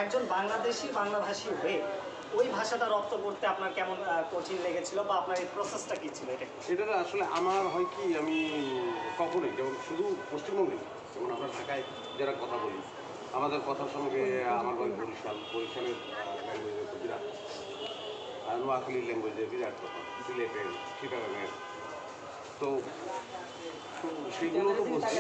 একজন বাংলাভাষী হয়ে ওই ভাষাটা রপ্ত করতে আপনার কেমন কঠিন লেগেছিল বা আপনার এই প্রসেসটা কী ছিল? এটা আসলে আমার হয় কি, আমি কখনোই যেমন শুধু পশ্চিমবঙ্গে, যেমন আমরা ঢাকায় যারা কথা বলি, আমাদের কথার সঙ্গে আমার ভাই বরিশালের ল্যাঙ্গুয়েজের তো বিরাট, নোয়াখালীর ল্যাঙ্গুয়েজের বিরাট কথা, সিলেটের, চিটাগাংয়ের, তো সেইগুলো তো বলছি,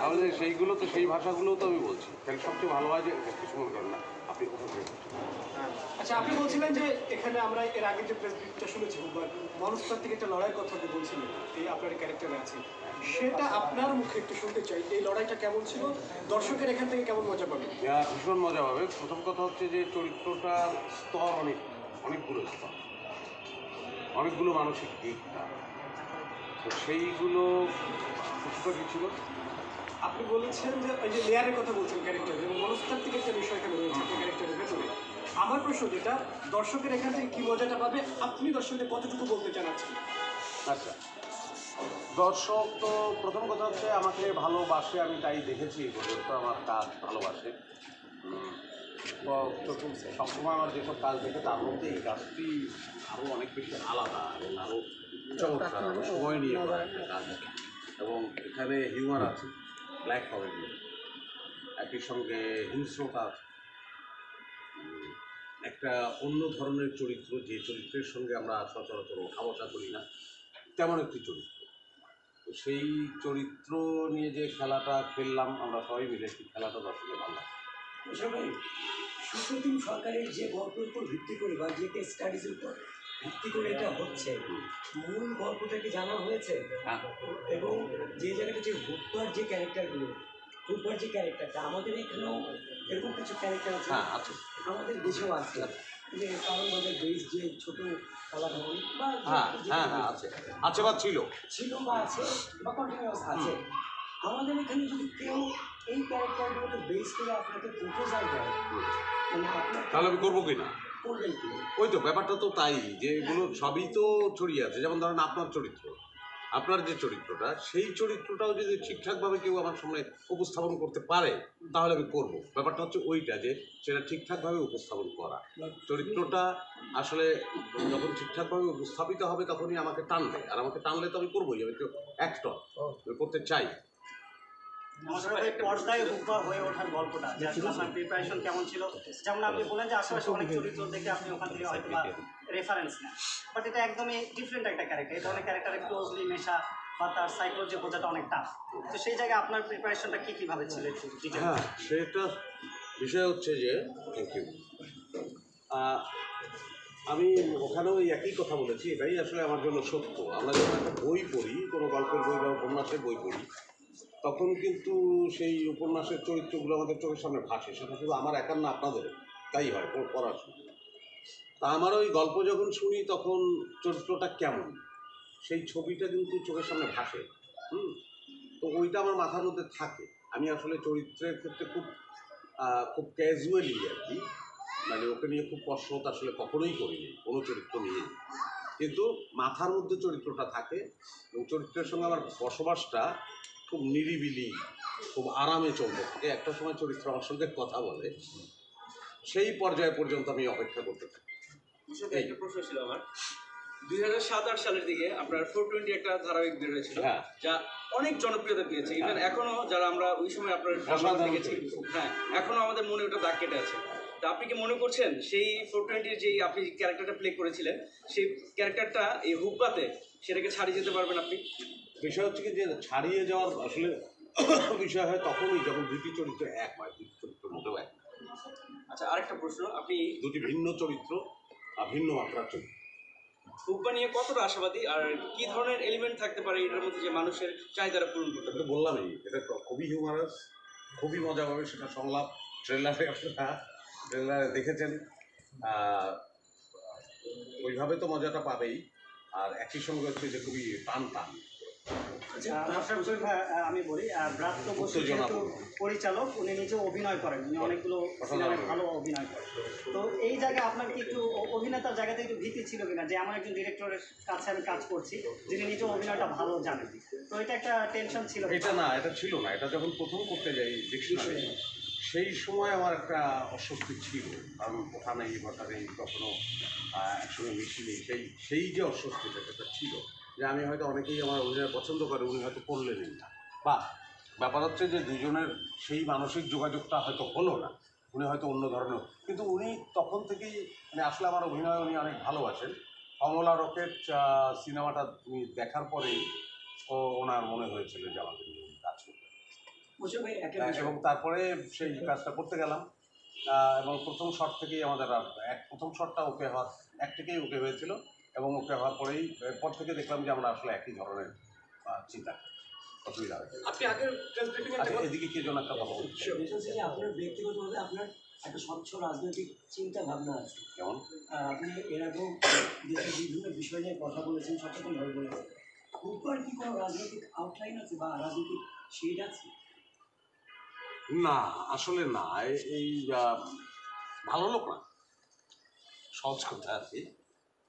তাহলে সেইগুলো তো সেই ভাষাগুলোও তো আমি বলছি। তাহলে সবচেয়ে ভালো হয় যে কিছু মনে করেন না আপনি কোথাও থেকে। আচ্ছা, আপনি বলছিলেন যে এখানে আমরা এর আগে যে প্রেস ব্রিফটা শুনেছি মনস্তাত্ত্বিক একটা লড়াইয়ের কথা আপনি বলছিলেন, এই আপনার ক্যারেক্টারে আছে, সেটা আপনার মুখে একটু শুনতে চাই। এই লড়াইটা কেমন ছিল, দর্শকের এখান থেকে কেমন মজা পাবে? ভীষণ মজা পাবে। প্রথম কথা হচ্ছে যে চরিত্রটার স্তর অনেকগুলো স্তর, অনেকগুলো মানসিক দিক, তো সেইগুলো কি ছিল। আপনি বলেছেন যে ওই যে লেয়ারের কথা বলছেন ক্যারেক্টার এবং মনস্তাত্ত্বিক একটা বিষয় এখানে রয়েছে ক্যারেক্টারের ভেতরে। আমার প্রশ্ন যেটা, দর্শকের এখান থেকে কী মজাটা পাবে, আপনি দর্শকদের কতটুকু বলতে চান আজকে? আচ্ছা, দর্শক তো প্রথম কথা হচ্ছে আমাকে ভালোবাসে, আমি তাই দেখেছি পর্যন্ত আমার কাজ ভালোবাসে। সবসময় আমার যেসব কাজ দেখে তার মধ্যে এই কাজটি আরও অনেক বেশি আলাদা এবং আরও চমৎকার, আরও সময় নিয়ে করা একটা কাজ, এবং এখানে হিউমার আছে, ব্ল্যাক কমেডি, একই সঙ্গে হিংস্রতা আছে, একটা অন্য ধরনের চরিত্র, যে চরিত্রের সঙ্গে আমরা সচরাচর ওঠা বসা করি না, তেমন একটি চরিত্র। তো সেই চরিত্র নিয়ে যে খেলাটা খেললাম আমরা সবাই মিলে, সেই খেলাটা দর্শকের ভালো লাগে। সুপ্রতিম সরকারের যে গল্পের উপর ভিত্তি করে বা যে কেস স্টাডিজের উপর ভিত্তি করে এটা হচ্ছে, মূল গল্পটাকে জানা হয়েছে, এবং যে জায়গাটা যে হুব্বার যে ক্যারেক্টারগুলো, হুব্বার যে ক্যারেক্টারটা আমাদের এখানেও এরকম কিছু ক্যারেক্টার আছে, আমাদের দেশেও আছে, যে কারণ আমাদের দেশ যে ছোট কালাভবন বা আছে বা ছিল বা আছে বা কন্টিনিউয়াস আছে, আমাদের এখানে যদি কেউ এই ক্যারেক্টারগুলোকে বেস করে আপনাকে প্রপোজাল দেয়, মানে তাহলে আমি করবো কিনা? করবেন কি? ওই তো ব্যাপারটা তো তাই, যে এগুলো সবই তো ছড়িয়ে আছে। যেমন ধরেন আপনার চরিত্র, আপনার যে চরিত্রটা, সেই চরিত্রটাও যদি ঠিকঠাকভাবে কেউ আমার সামনে উপস্থাপন করতে পারে তাহলে আমি করবো। ব্যাপারটা হচ্ছে ওইটা, যে সেটা ঠিকঠাকভাবে উপস্থাপন করা। চরিত্রটা আসলে যখন ঠিকঠাকভাবে উপস্থাপিত হবে তখনই আমাকে টানবে, আর আমাকে টানলে তো আমি করবোই, আমি তো অ্যাক্টর, আমি করতে চাই। পর্দায় হুব্বা হয়ে ওঠার গল্পটা, যে আসলে আপনার প্রিপারেশন কেমন ছিল? যেমন আপনি বলেন যে আশেপাশে অনেক চরিত্র দেখে আপনি ওখান থেকে হয়তো বা রেফারেন্স নেন, বাট এটা একদমই ডিফারেন্ট একটা ক্যারেক্টার। এই ধরনের ক্যারেক্টারে ক্লোজলি মেশা বা তার সাইকোলজি বোঝাটা অনেক টাফ। তো সেই জায়গায় আপনার প্রিপারেশনটা কীভাবে ছিল? হ্যাঁ, সেটা বিষয় হচ্ছে যে, থ্যাংক ইউ, আমি ওখানেও ওই একই কথা বলেছি, এটাই আসলে আমার জন্য সত্য। আমরা যখন একটা বই পড়ি, কোনো গল্পের বই বা উপন্যাসের বই পড়ি, তখন কিন্তু সেই উপন্যাসের চরিত্রগুলো আমাদের চোখের সামনে ভাসে। সেটা শুধু আমার একার না, আপনাদের তাই হয় পড়ার সময়। তা আমার ওই গল্প যখন শুনি তখন চরিত্রটা কেমন, সেই ছবিটা কিন্তু চোখের সামনে ভাসে। তো ওইটা আমার মাথার মধ্যে থাকে। আমি আসলে চরিত্রের ক্ষেত্রে খুব ক্যাজুয়ালি আর কি, মানে ওকে নিয়ে খুব কসরত আসলে কখনোই করিনি কোনো চরিত্র নিয়ে, কিন্তু মাথার মধ্যে চরিত্রটা থাকে এবং চরিত্রের সঙ্গে আমার বসবাসটা খুব নিরিবিলি, খুব আরামে চলতে থাকে। একটা সময় চরিত্র আমার সঙ্গে কথা বলে, সেই পর্যায় পর্যন্ত আমি অপেক্ষা করতে থাকি। একটা প্রশ্ন ছিল আমার, 2007-08 সালের দিকে আপনার 420 একটা ধারাবাহিক বের হয়েছিল, যা অনেক জনপ্রিয়তা পেয়েছে। ইভেন এখনো যারা আমরা ওই সময় আপনার দেখেছি, হ্যাঁ, এখনো আমাদের মনে ওটা দাগ কেটে আছে। তা আপনি কি মনে করছেন সেই 420-র যেই আপনি ক্যারেক্টারটা প্লে করেছিলেন, সেই ক্যারেক্টারটা এই হুব্বাতে সেটাকে ছাড়িয়ে যেতে পারবেন আপনি? বিষয় হচ্ছে কি, যে ছাড়িয়ে যাওয়ার আসলে বিষয় হয় তখনই যখন দুটি চরিত্র এক হয়, দুটি চরিত্র মোটেও এক। আচ্ছা, আরেকটা প্রশ্ন, আপনি দুটি ভিন্ন চরিত্র আর ভিন্ন মাত্রার চরিত্র, হুব্বা নিয়ে কতটা আশাবাদী, আর কি ধরনের এলিমেন্ট থাকতে পারে এটার মধ্যে যে মানুষের চাহিদাটা পূরণ করতে? তো বললামই, এটা খুবই হিউমারাস, খুবই মজা পাবে। সেটা সংলাপ ট্রেলারে আপনারা দেখেছেন, ওইভাবে তো মজাটা পাবেই। আর একই সঙ্গে হচ্ছে যে খুবই টান। আমি বলি, ব্রাত্য বসু যেহেতু পরিচালক, উনি নিজে অভিনয় করেন, উনি অনেকগুলো সিনেমায় ভালো অভিনয় করেন। তো এই জায়গায় আপনার কি একটু অভিনেতার জায়গাতে একটু ভীতি ছিল কিনা, যে আমার একজন ডিরেক্টরের কাছে আমি কাজ করছি যিনি নিজে অভিনয়টা ভালো জানেন? তো এটা একটা টেনশন ছিল? এটা না, এটা ছিল না। এটা যখন প্রথম করতে যাই ডিকশনারি, সেই সময় আমার একটা অস্বস্তি ছিল, কারণ ওঠা নেই বসা নেই, কখনো একসঙ্গে মিশিনি, সেই যে অস্বস্তিটা সেটা ছিল, যে আমি হয়তো অনেকেই আমার অভিনয় পছন্দ করে, উনি হয়তো করলেনই না, বা ব্যাপার হচ্ছে যে দুজনের সেই মানসিক যোগাযোগটা হয়তো হলো না, উনি হয়তো অন্য ধরনের, কিন্তু উনি তখন থেকেই মানে আসলে আমার অভিনয় উনি অনেক ভালোবাসেন। কমলা রকেট সিনেমাটা উনি দেখার পরেই ওনার মনে হয়েছিল যে আমাদের নিয়ে উনি কাজ করবেন, ভাই একটা এবং তারপরে সেই কাজটা করতে গেলাম, এবং প্রথম শট থেকেই আমাদের প্রথম শটটা ওকে হওয়ার থেকেই ওকে হয়েছিল, এবং ওকে হওয়ার পরেই এরপর থেকে দেখলাম যে আমরা আসলে একই ধরনের চিন্তা, অসুবিধা হয়েছে। আপনি আগের প্রেস ব্রিফিং আচ্ছা, এদিকে কে যেন একটা কথা বলছে, বিষয় যে আপনার ব্যক্তিগতভাবে আপনার একটা স্বচ্ছ রাজনৈতিক চিন্তা ভাবনা আছে। কেমন? আপনি এর আগেও দেশের বিভিন্ন বিষয় নিয়ে কথা বলেছেন, সচেতনভাবে বলেছেন। খুববার কি কোনো রাজনৈতিক আউটলাইন আছে বা রাজনৈতিক শেড আছে? না, আসলে না, এই ভালো লোক না, সহজ কথা আর কি।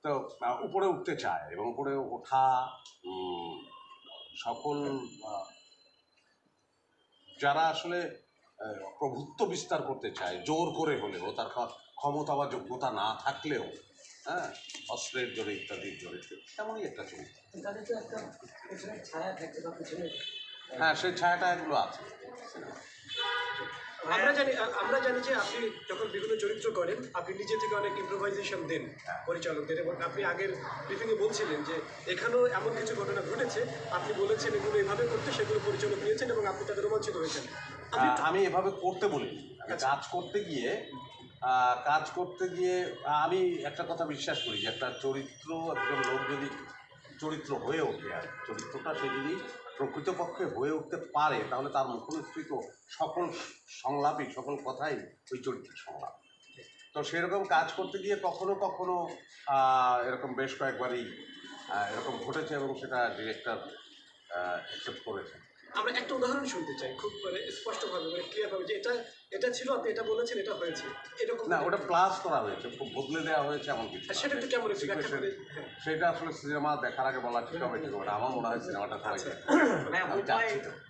তো উপরে উঠতে চায়, এবং উপরে ওঠা সকল যারা আসলে প্রভুত্ব বিস্তার করতে চায় জোর করে হলেও, তার ক্ষমতা বা যোগ্যতা না থাকলেও, হ্যাঁ, অস্ত্রের জোরে ইত্যাদির জোরে, তেমনই একটা চরিত্র। তাদের তো একটা পেছনের ছায়া থাকতে বা পেছনের হ্যাঁ, সেই ছায়াটা এগুলো আছে। আমরা জানি যে আপনি যখন বিভিন্ন চরিত্র করেন আপনি নিজে থেকে অনেক ইম্প্রোভাইজেশন দেন পরিচালকদের, এবং আপনি আগের ব্রিফিংয়ে বলছিলেন যে এখানেও এমন কিছু ঘটনা ঘটেছে, আপনি বলেছেন এগুলো এভাবে করতে, সেগুলো পরিচালক নিয়েছেন এবং আপনি তাদের রোমাঞ্চিত হয়েছেন। আমি এভাবে করতে বলিনি, কাজ করতে গিয়ে আমি একটা কথা বিশ্বাস করি যে একটা চরিত্র, একজন লোক যদি চরিত্র হয়ে ওঠে, আর চরিত্রটা সে যদি প্রকৃতপক্ষে হয়ে উঠতে পারে, তাহলে তার মুখনিসৃত সকল সংলাপই, সকল কথাই ওই চরিত্রের সংলাপ। তো সেরকম কাজ করতে গিয়ে কখনো কখনো এরকম বেশ কয়েকবারই এরকম ঘটেছে, এবং সেটা ডিরেক্টর অ্যাকসেপ্ট করেছে। আমরা একটা উদাহরণ শুনতে চাই, খুব মানে স্পষ্টভাবে, মানে ক্লিয়ারভাবে, যে এটা ছিল, আপনি এটা বলেছেন, এটা হয়েছে, এরকম না, ওটা প্লাস করা হয়েছে, খুব বদলে দেওয়া হয়েছে এমন কিছু। সেটা একটু কেমন একটু ব্যাখ্যা করে। সেটা আসলে সিনেমা দেখার আগে বলা ঠিক হবে, ঠিক হবে না। আমার মনে হয় সিনেমাটা সবাই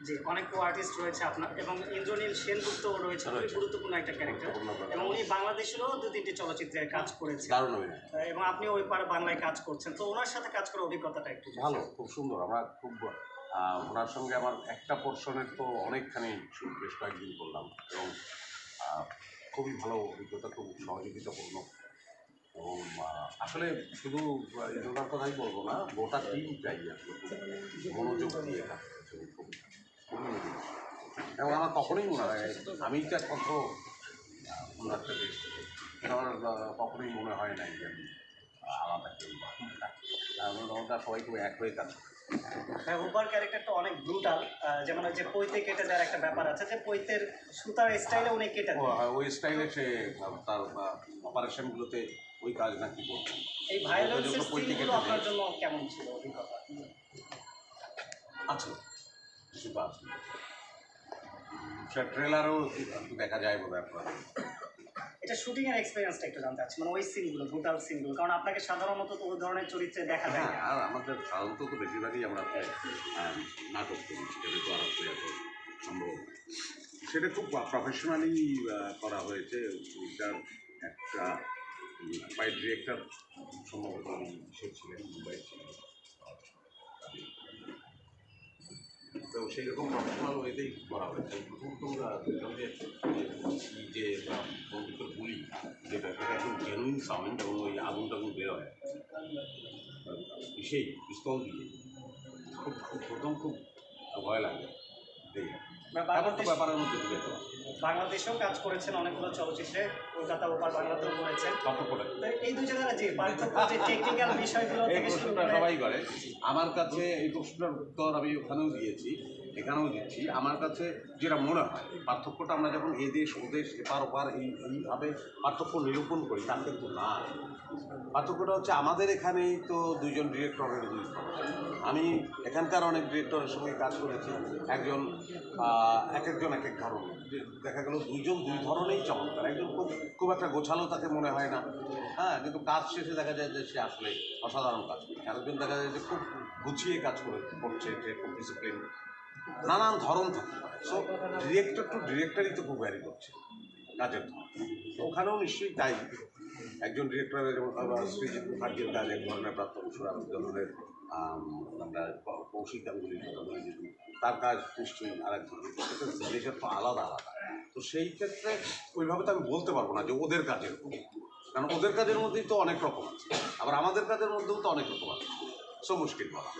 যে অনেক আর্টিস্ট রয়েছে আপনার, এবং ইন্দ্রনীল সেনগুপ্ত রয়েছে, খুবই গুরুত্বপূর্ণ একটা ক্যারেক্টার, এবং উনি বাংলাদেশেরও 2-3টি চলচ্চিত্রে কাজ করেছেন, দারুণ অভিনয়, এবং আপনি ওই পারে বাংলায় কাজ করছেন, তো ওনার সাথে কাজ করার অভিজ্ঞতাটা একটু ভালো, খুব সুন্দর। আমরা খুব ওনার সঙ্গে আমার একটা পোর্শনের তো অনেকখানি বেশ কয়েকদিন করলাম, এবং খুবই ভালো অভিজ্ঞতা, খুব সহযোগিতাপূর্ণ, এবং আসলে শুধু ইন্দ্রনার কথাই বলবো না, গোটা টিমটাই আসলে খুব মনোযোগ দিয়ে কাজ করেছে, খুবই মনোযোগ। এবং আমার কখনোই মনে হয়, আমি তো একমাত্র ওনারটা দেখছি, আমার কখনোই মনে হয় নাই যে আমি আলাদা কেউ, আমরা সবাই খুব এক হয়ে কাজ করি। হ্যাঁ, হুবার ক্যারেক্টারটা অনেক ব্রুটাল, যেমন ওই যে পৈতে কেটে দেওয়ার একটা ব্যাপার আছে, যে পৈতের সুতার স্টাইলে উনি কেটে দেন, ওই স্টাইলে সে তার অপারেশনগুলোতে ওই কাজ নাকি করতেন। এই ভায়োলেন্সের সিনগুলো আপনার জন্য কেমন ছিল অভিজ্ঞতা? আছে, কিছুটা আছে, সে ট্রেলারও দেখা যায় বোধ হয় আপনার। এটা শুটিং এর এক্সপেরিয়েন্সটা একটু জানতে চাচ্ছি, মানে ওই সিনগুলো, ব্রুটাল সিনগুলো, কারণ আপনাকে সাধারণত তো ওই ধরনের চরিত্রে দেখা যায় হ্যাঁ, না। আর আমাদের সাধারণত তো বেশিরভাগই আমরা নাটক করি, সেটা তো আর আসলে এত সম্ভব না। সেটা খুব প্রফেশনালি করা হয়েছে। ওইটার একটা ফাইট ডিরেক্টর সম্ভবত সে ছিলেন, মুম্বাই ছিলেন, তো সেই রকম প্রফেশনাল ওয়েতেই করা হয়েছে। প্রথম তোমরা দেখলাম যে বন্দুকের গুলি যেটা, সেটা একদম জেনুইন সাউন্ড, এবং ওই আগুন টাগুন বেরোয় সেই পিস্তল দিয়ে, খুব প্রথম খুব ভয় লাগে। তারপর তো ব্যাপারের মধ্যে ঢুকে যাওয়া। বাংলাদেশেও কাজ করেছেন অনেকগুলো চলচ্চিত্রে, কলকাতা ওপার বাংলাতেও করেছেন, পার্থক্যটা এই দুই জায়গায় যে পার্থক্য, যে টেকনিক্যাল বিষয়গুলো এই থেকে শুরু প্রশ্নটা করে সবাই করে আমার কাছে। এই প্রশ্নটার উত্তর আমি ওখানেও দিয়েছি, এখানেও দিচ্ছি। আমার কাছে যেটা মনে হয়, পার্থক্যটা আমরা যখন এদেশ ওদেশ এপার ওপার এইভাবে পার্থক্য নিরূপণ করি, তা কিন্তু না। পার্থক্যটা হচ্ছে আমাদের এখানেই তো দুইজন ডিরেক্টরের দুই খরচ। আমি এখানকার অনেক ডিরেক্টরের সঙ্গে কাজ করেছি, একজন এক এক ধরনের, দেখা গেল দুইজন দুই ধরনেরই চমৎকার। একজন খুব একটা গোছালো তাকে মনে হয় না, হ্যাঁ, কিন্তু কাজ শেষে দেখা যায় যে সে আসলে অসাধারণ কাজ করে। আরেকজন দেখা যায় যে খুব গুছিয়ে কাজ করছে, যে খুব ডিসিপ্লিন, নানান ধরন থাকতে পারে। সো ডিরেক্টর টু ডিরেক্টরই তো খুব ভ্যারি করছে কাজের ধরন। ওখানেও নিশ্চয়ই তাই, একজন ডিরেক্টরের যেমন সৃজিৎ মুখার্জির কাজ এক ধরনের, প্রাপ্ত বসুর এক ধরনের, আমরা কৌশিক গাঙ্গুলির কথা বলি যদি, তার কাজ নিশ্চয়ই আর এক ধরনের, জিনিসের তো আলাদা আলাদা। তো সেই ক্ষেত্রে ওইভাবে তো আমি বলতে পারবো না যে ওদের কাজের, কারণ ওদের কাজের মধ্যেই তো অনেক রকম আছে, আবার আমাদের কাজের মধ্যেও তো অনেক রকম আছে, সো মুশকিল বলা।